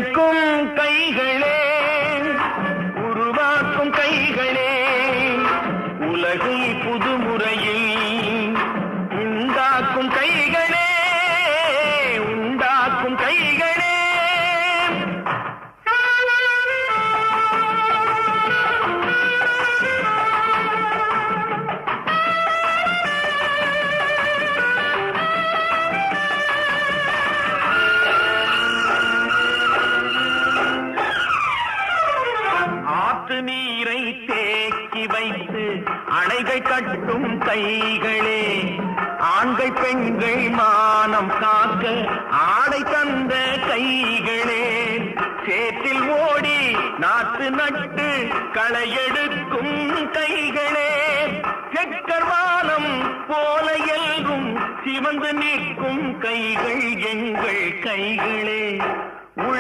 உழைக்கும் கைகளே, உருவாக்கும் கைகளே, உலகை புதுமுறையில் உண்டாக்கும் கைகளே, உண்டாக்கும் கைகளே. நீரை தேக்கி வைத்து அணைகள் கட்டும் கைகளே, ஆண்கள் பெண்கள் மானம் காக்க ஆடை தந்த கைகளே, சேற்றில் ஓடி நாத்து நட்டு களையெடுக்கும் கைகளே, செக்கர்வானம் போல எல்கும் சிவந்து நிற்கும் கைகள் எங்கள் கைகளே.